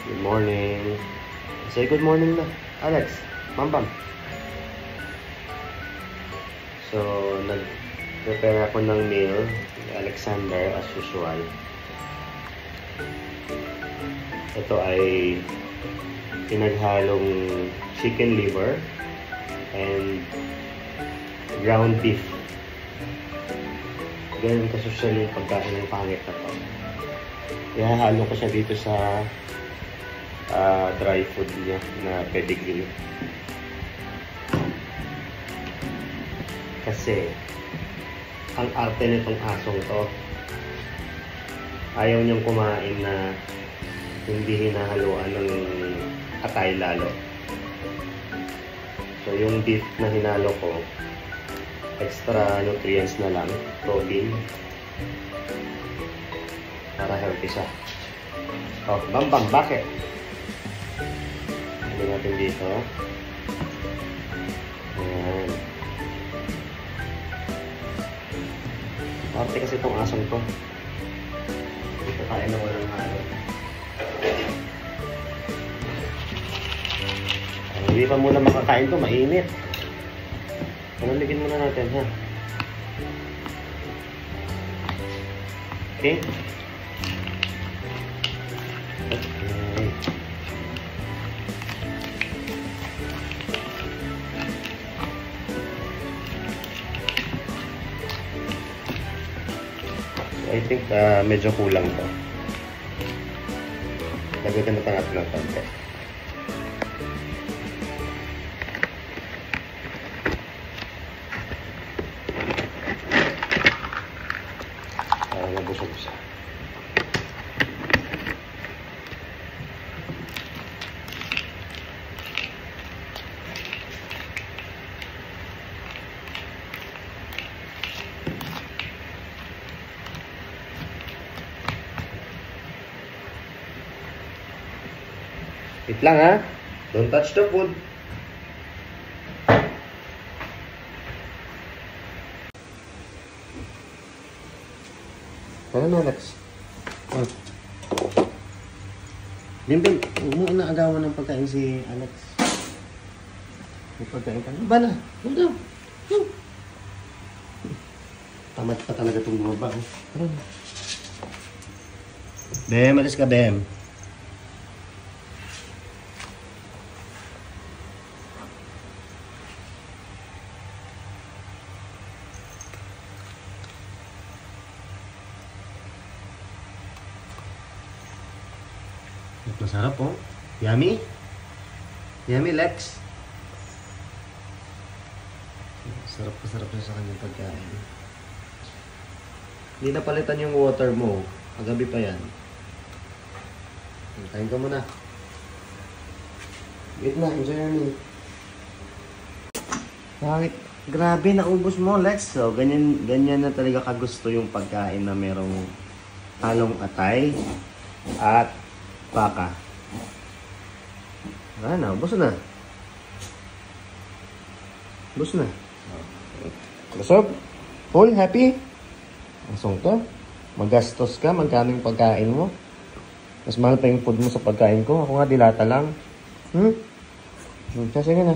Good morning. Say good morning na, Alex. Mambam. So, nag-prepare ako ng meal. Alexander, as usual. Ito ay pinaghalong chicken liver and ground beef. Ganun kasosyal yung pagkain ng pangit na to. Ihahalo ko siya dito sa dry food niya na pedigree. Kasi ang arte nitong asong to, ayaw niyang kumain na hindi hinahaluan ng atay lalo. So yung beef na hinalo ko, extra nutrients na lang, protein, para healthy siya. Oh, Bambam, bakit? Ano natin dito? Ayan. Arte kasi itong asong to. Ito kain na walang halo. Hindi pa muna makakain to, mainit. Panuligin muna natin, ha? Okay? Okay. I think medyo kulang to. Lagyan na pa natin ng konti. Para nabusog siya. Wait lang, ha? Don't touch the food. Ano na, Alex? Oh. Bimbing, huwag mo agawan ng pagkain si Alex. May pagkain ka. Ba na? Huwag daw. Tamad pa talaga itong bumaba. Tara na. Bem, alis ka, Bem. Masarap, oh. Yummy. Yummy, Lex. Sarap na sa kanyang pagkain. Hindi na palitan yung water mo. Agabi pa yan. Kain ka muna. Wait na, enjoy your meal. Bakit? Grabe, naubos mo, Lex. So, ganyan na talaga kagusto yung pagkain na merong halong atay at baka. Na, ubos na. Ubos na. Busog? Full? Happy? Asong to? Magastos ka? Magkano yung pagkain mo? Mas mahal pa yung food mo sa pagkain ko. Ako nga dilata lang. Sige na.